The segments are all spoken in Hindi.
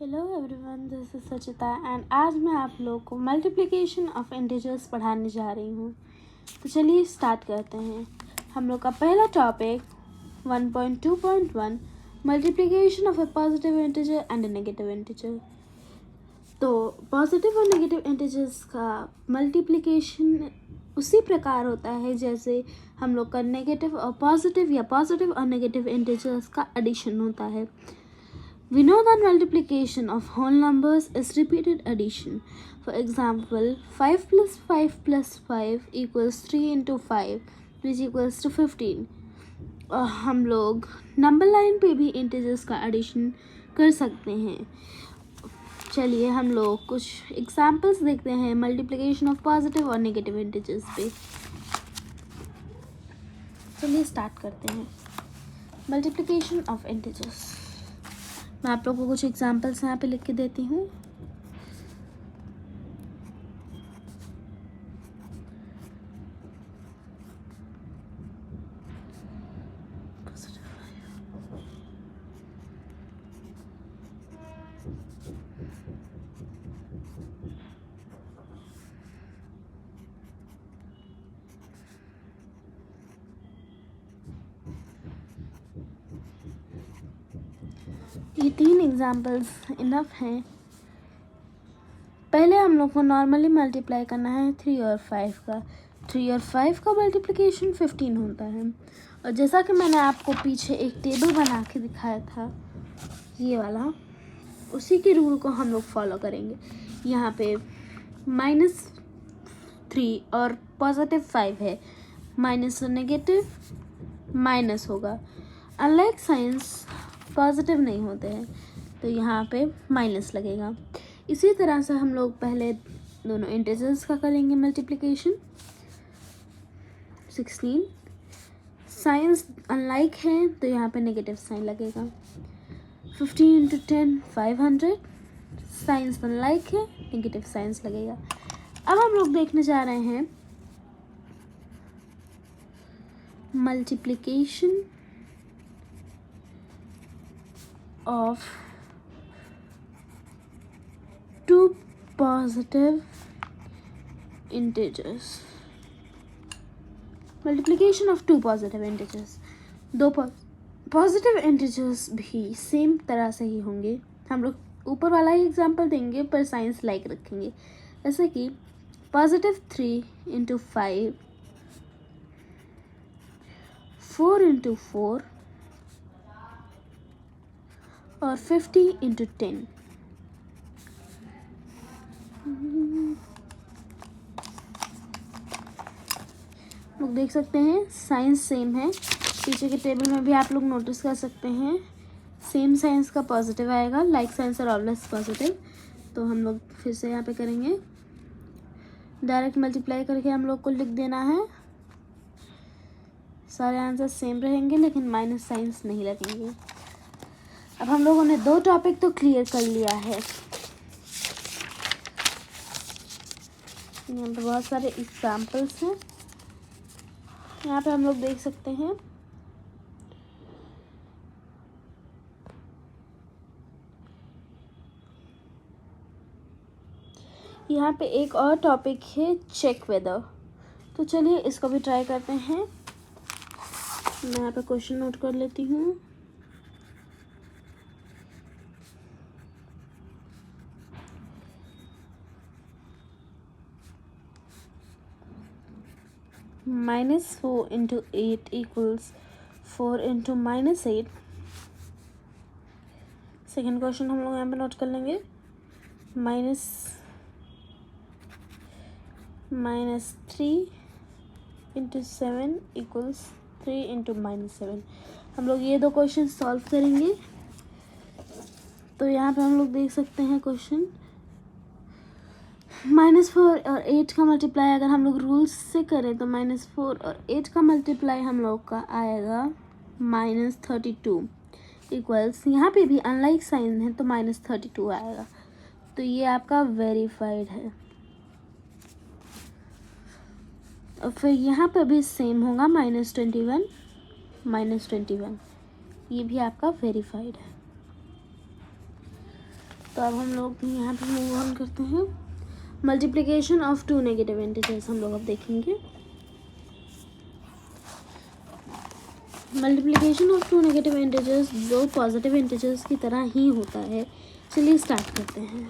Hello everyone, this is Sachita and आज मैं आप लोग को मल्टीप्लिकेशन ऑफ इंटीजर्स पढ़ाने जा रही हूँ। तो चलिए स्टार्ट करते हैं। हम लोग का पहला topic 1.2.1 multiplication of A positive integer and A negative integer. तो पॉजिटिव और नेगेटिव इंटीजर्स का मल्टीप्लिकेशन उसी प्रकार होता है जैसे हम लोग का नेगेटिव और पॉजिटिव या पॉजिटिव और नेगेटिव इंटीजर्स का एडिशन होता है। We know that multiplication of whole numbers is repeated addition. For example, 5 plus 5 plus 5 equals 3 into 5 which equals to 15. हम लोग नंबर लाइन पे भी इंटीजर्स का एडिशन कर सकते हैं। चलिए हम लोग कुछ एग्जाम्पल्स देखते हैं मल्टीप्लिकेशन ऑफ पॉजिटिव और नेगेटिव इंटीजर्स पे। चलिए स्टार्ट करते हैं। मल्टीप्लिकेशन ऑफ इंटीजर्स, मैं आप लोगों को कुछ एग्जाम्पल्स यहाँ पे लिख के देती हूँ। ये 3 एग्जाम्पल्स इनफ हैं। पहले हम लोग को नॉर्मली मल्टीप्लाई करना है 3 और 5 का। 3 और 5 का मल्टीप्लिकेशन 15 होता है। और जैसा कि मैंने आपको पीछे एक टेबल बना के दिखाया था, ये वाला, उसी के रूल को हम लोग फॉलो करेंगे। यहाँ पे -3 और +5 है, माइनस और नेगेटिव माइनस होगा। अनलाइक साइंस पॉजिटिव नहीं होते हैं तो यहाँ पे माइनस लगेगा। इसी तरह से हम लोग पहले दोनों इंटीजर्स का करेंगे मल्टीप्लिकेशन। 16 साइंस अनलाइक है तो यहाँ पे नेगेटिव साइन लगेगा। 15 × 10 500, साइंस अनलाइक है, नेगेटिव साइंस लगेगा। अब हम लोग देखने जा रहे हैं multiplication of 2 positive integers. Multiplication of 2 positive integers. 2 positive integers भी सेम तरह से ही होंगे। हम लोग ऊपर वाला ही एग्जांपल देंगे पर साइंस लाइक रखेंगे। जैसे कि +3 × 5, 4 × 4 और 50 × 10। लोग देख सकते हैं साइंस सेम है। पीछे के टेबल में भी आप लोग नोटिस कर सकते हैं सेम साइंस का पॉजिटिव आएगा, लाइक साइंस और ऑलवेज पॉजिटिव। तो हम लोग फिर से यहाँ पे करेंगे, डायरेक्ट मल्टीप्लाई करके हम लोग को लिख देना है। सारे आंसर सेम रहेंगे लेकिन माइनस साइंस नहीं लगेंगे। अब हम लोगों ने 2 टॉपिक तो क्लियर कर लिया है। यहाँ पे बहुत सारे एग्जाम्पल्स हैं। यहाँ पे हम लोग देख सकते हैं यहाँ पे एक और टॉपिक है चेक वेदर। तो चलिए इसको भी ट्राई करते हैं। मैं यहाँ पे क्वेश्चन नोट कर लेती हूँ। -4 × 8 equals 4 × -8। सेकेंड क्वेश्चन हम लोग यहाँ पे नोट कर लेंगे। -3 × 7 equals 3 × -7। हम लोग ये 2 क्वेश्चन सॉल्व करेंगे। तो यहाँ पे हम लोग देख सकते हैं क्वेश्चन -4 और 8 का मल्टीप्लाई अगर हम लोग रूल्स से करें तो -4 और 8 का मल्टीप्लाई हम लोग का आएगा -32 इक्वल्स, यहाँ पे भी अनलाइक साइन है तो -32 आएगा। तो ये आपका वेरीफाइड है। और फिर यहाँ पर भी सेम होगा -21 -21, ये भी आपका वेरीफाइड है। तो अब हम लोग यहाँ पे मूव ऑन करते हैं। Multiplication of two negative integers हम लोग अब देखेंगे। Multiplication of two negative integers दो पॉजिटिव इंटीजर्स की तरह ही होता है। चलिए स्टार्ट करते हैं।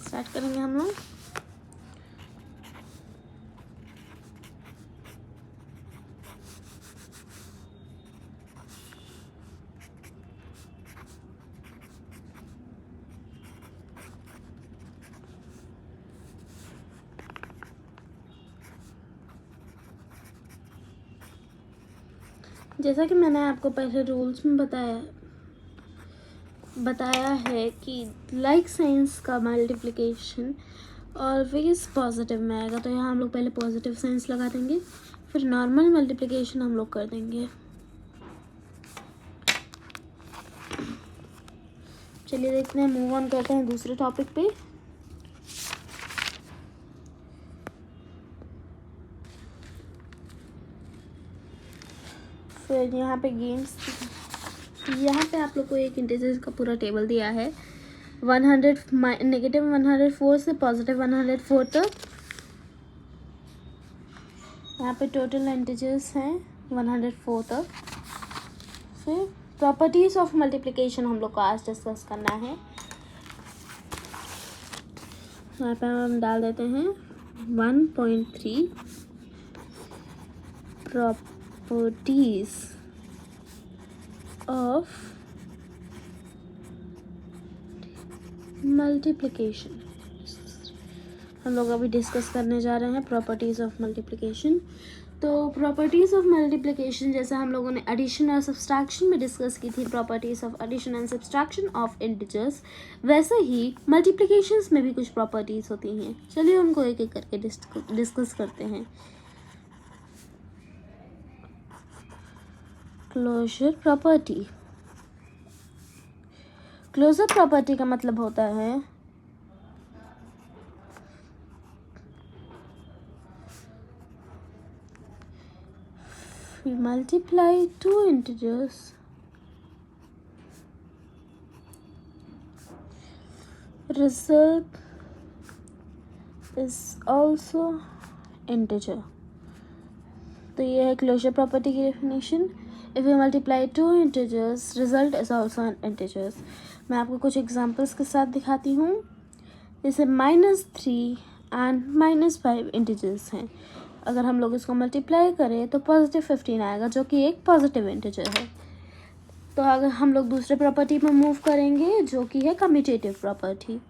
स्टार्ट करेंगे हम लोग। जैसा कि मैंने आपको पहले रूल्स में बताया है कि लाइक साइंस का मल्टीप्लिकेशन ऑलवेज पॉजिटिव में आएगा। तो यहाँ हम लोग पहले पॉजिटिव साइंस लगा देंगे, फिर नॉर्मल मल्टीप्लिकेशन हम लोग कर देंगे। चलिए देखते हैं, मूव ऑन करते हैं दूसरे टॉपिक पे। फिर यहाँ पे गेम्स, यहाँ पे आप लोग को एक इंटीजर का पूरा टेबल दिया है। 100 नेगेटिव 104 से पॉजिटिव 104 तक। यहाँ पे टोटल इंटीजर्स हैं 104 तक। फिर प्रॉपर्टीज ऑफ मल्टीप्लिकेशन हम लोग को आज डिस्कस करना है। यहाँ पे हम डाल देते हैं 1.3 प्रॉपर्टीज ऑफ मल्टीप्लिकेशन। हम लोग अभी डिस्कस करने जा रहे हैं प्रॉपर्टीज ऑफ मल्टीप्लिकेशन। तो प्रॉपर्टीज ऑफ मल्टीप्लिकेशन, जैसे हम लोगों ने एडिशन और सब्सट्रैक्शन में डिस्कस की थी properties of addition and subtraction of integers, वैसे ही मल्टीप्लिकेशंस में भी कुछ प्रॉपर्टीज होती हैं। चलिए उनको एक एक करके डिस्कस करते हैं। Closure property. क्लोजर प्रॉपर्टी का मतलब होता है we multiply two integers result is also integer। तो ये है क्लोजर प्रॉपर्टी की definition. If we multiply two integers result is also an integers. मैं आपको कुछ एग्जांपल्स के साथ दिखाती हूँ। जैसे -3 एंड -5 इंटीजर्स हैं। अगर हम लोग इसको मल्टीप्लाई करें तो पॉजिटिव 15 आएगा, जो कि एक पॉजिटिव इंटीजर है। तो अगर हम लोग दूसरे प्रॉपर्टी में मूव करेंगे, जो कि है commutative property.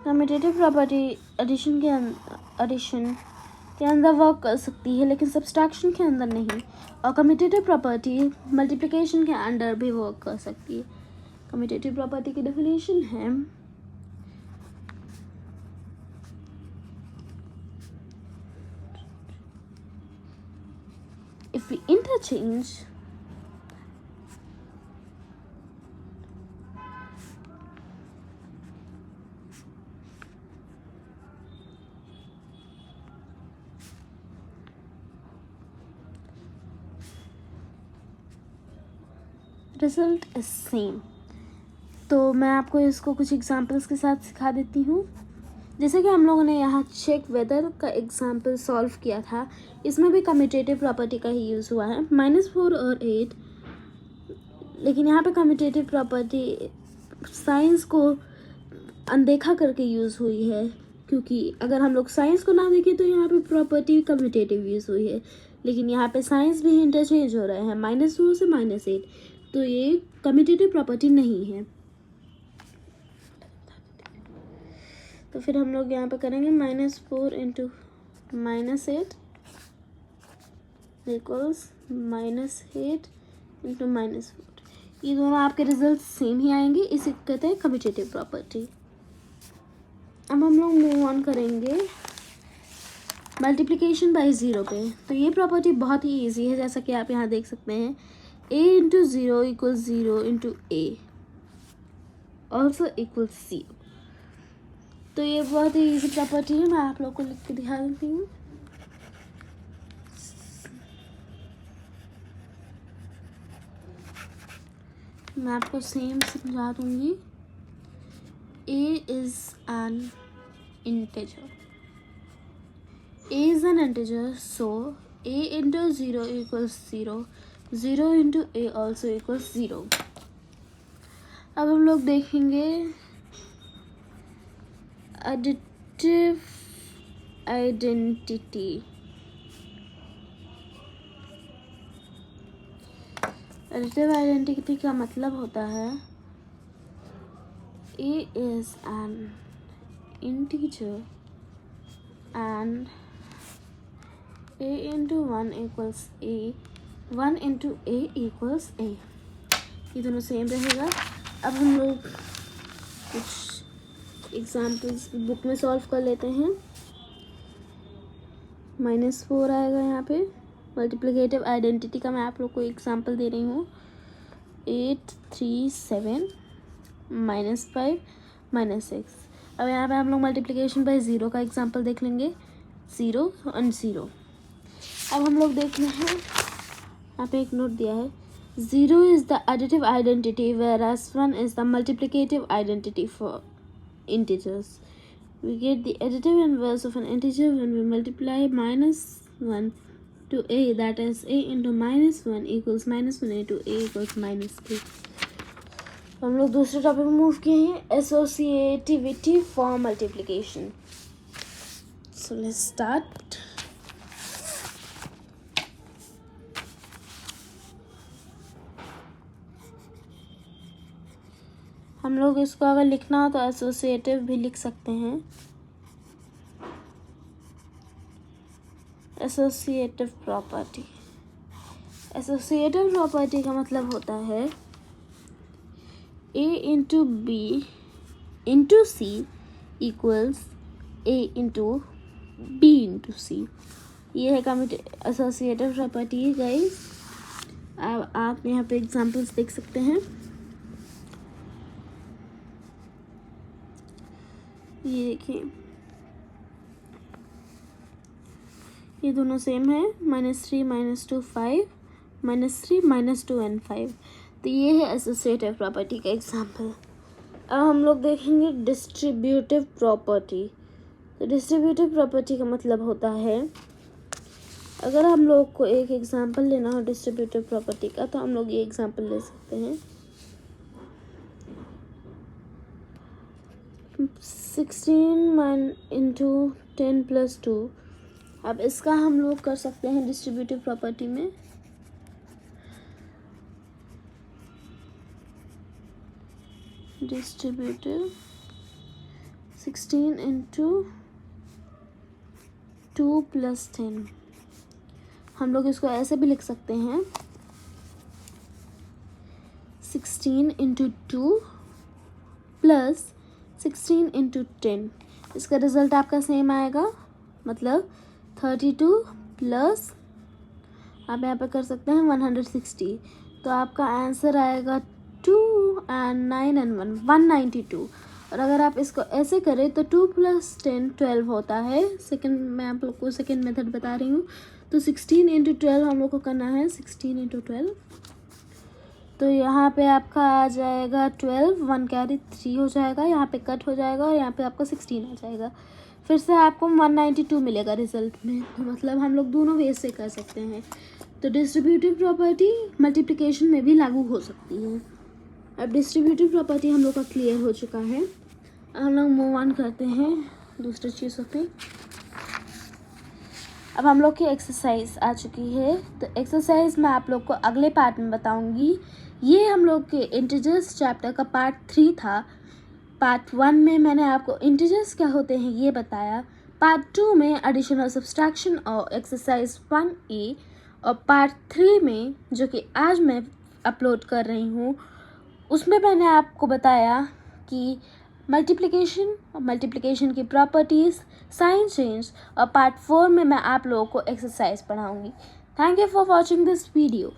Commutative property addition के अंदर वर्क कर सकती है, लेकिन सब्सट्रैक्शन के अंदर नहीं। और कम्यूटेटिव प्रॉपर्टी मल्टीप्लिकेशन के अंदर भी वर्क कर सकती है। कम्यूटेटिव प्रॉपर्टी की डेफिनेशन है if we interchange result is same. तो मैं आपको इसको कुछ एग्जांपल्स के साथ सिखा देती हूँ। जैसे कि हम लोगों ने यहाँ चेक वेदर का एग्जांपल सॉल्व किया था, इसमें भी कम्यूटेटिव प्रॉपर्टी का ही यूज़ हुआ है, -4 और 8। लेकिन यहाँ पे कम्यूटेटिव प्रॉपर्टी साइंस को अनदेखा करके यूज़ हुई है, क्योंकि अगर हम लोग साइंस को ना देखें तो यहाँ पे प्रॉपर्टी कम्यूटेटिव यूज़ हुई है। लेकिन यहाँ पे साइंस भी इंटरचेंज हो रहे हैं, -4 से -8। तो ये कम्यूटेटिव प्रॉपर्टी नहीं है। तो फिर हम लोग यहाँ पे करेंगे -4 इंटू -8 इक्वल्स -8 इंटू -4। ये दोनों आपके रिजल्ट सेम ही आएंगे, इसे कहते हैं कम्यूटेटिव प्रॉपर्टी। अब हम लोग मूव ऑन करेंगे मल्टीप्लिकेशन बाय ज़ीरो पे। तो ये प्रॉपर्टी बहुत ही ईजी है, जैसा कि आप यहाँ देख सकते हैं, a into zero equal zero into A also equal C. तो ये बहुत ही ईजी प्रॉपर्टी है, मैं आप लोग को लिख के दिखा देती हूँ। मैं आपको सेम समझा दूंगी। a is an integer. a is an integer, so a into 0 equals 0. 0 into a also equals 0. अब हम लोग देखेंगे additive identity। additive identity का मतलब होता है a is an integer and a into 1 equals a, 1 into a equals a। ये दोनों सेम रहेगा। अब हम लोग कुछ एग्जाम्पल्स बुक में सॉल्व कर लेते हैं। -4 आएगा यहाँ पे। मल्टीप्लिकेटिव आइडेंटिटी का मैं आप लोग को एग्जाम्पल दे रही हूँ। 8 3 7 -5 -6। अब यहाँ पे हम लोग मल्टीप्लिकेशन बाय ज़ीरो का एग्जाम्पल देख लेंगे, 0 और 0। अब हम लोग देखते हैं, यहाँ पे एक नोट दिया है, 0 is the additive identity whereas 1 is the multiplicative identity for integers. We get the additive inverse of an integer when we multiply -1 to a, that is a into -1 equals -1a to a equals -a। हम लोग दूसरे टॉपिक में मूव किए हैं, associativity for multiplication. So let's start. हम लोग इसको अगर लिखना हो तो एसोसिएटिव भी लिख सकते हैं। एसोसिएटिव प्रॉपर्टी, एसोसिएटिव प्रॉपर्टी का मतलब होता है a into b into c equals a into b into c. ये है एसोसिएटिव प्रॉपर्टी गाइस। अब आप यहाँ पे एग्जांपल्स देख सकते हैं। ये देखिए, ये दोनों सेम है, -3 -2 5 -3 -2 and 5। तो ये है एसोसिएटिव प्रॉपर्टी का एग्जांपल। अब हम लोग देखेंगे डिस्ट्रीब्यूटिव प्रॉपर्टी। तो डिस्ट्रीब्यूटिव प्रॉपर्टी का मतलब होता है, अगर हम लोग को एक एग्जांपल लेना हो डिस्ट्रीब्यूटिव प्रॉपर्टी का, तो हम लोग ये एग्जांपल ले सकते हैं। 16 इंटू 10 + 2। अब इसका हम लोग कर सकते हैं डिस्ट्रीब्यूटिव प्रॉपर्टी में। Distributive 16 into 2 + 10। हम लोग इसको ऐसे भी लिख सकते हैं, 16 इंटू 2 + 16 इंटू 10। इसका रिजल्ट आपका सेम आएगा, मतलब 32 प्लस आप यहाँ पे कर सकते हैं 160। तो आपका आंसर आएगा 2 and 9 and 1 192। और अगर आप इसको ऐसे करें तो 2 + 10 12 होता है। सेकंड, मैं आप लोग को सेकंड मेथड बता रही हूँ। तो 16 इंटू 12 हम लोग को करना है, 16 इंटू 12। तो यहाँ पे आपका आ जाएगा 12, 1 कैरी 3 हो जाएगा, यहाँ पे कट हो जाएगा और यहाँ पे आपका 16 आ जाएगा। फिर से आपको 192 मिलेगा रिजल्ट में। तो मतलब हम लोग दोनों वे से कर सकते हैं। तो डिस्ट्रीब्यूटिव प्रॉपर्टी मल्टीप्लिकेशन में भी लागू हो सकती है। अब डिस्ट्रीब्यूटिव प्रॉपर्टी हम लोग का क्लियर हो चुका है। हम लोग मूव ऑन करते हैं दूसरी चीज़ों पे। अब हम लोग की एक्सरसाइज आ चुकी है। तो एक्सरसाइज मैं आप लोग को अगले पार्ट में बताऊंगी। ये हम लोग के इंटीजर्स चैप्टर का पार्ट 3 था। पार्ट 1 में मैंने आपको इंटीजर्स क्या होते हैं ये बताया। पार्ट 2 में एडिशन और सब्सट्रैक्शन और एक्सरसाइज 1A। और पार्ट 3 में, जो कि आज मैं अपलोड कर रही हूँ उसमें मैंने आपको बताया कि मल्टीप्लिकेशन की प्रॉपर्टीज़, साइन चेंज, और पार्ट 4 में मैं आप लोगों को एक्सरसाइज पढ़ाऊँगी। Thank you for watching this video.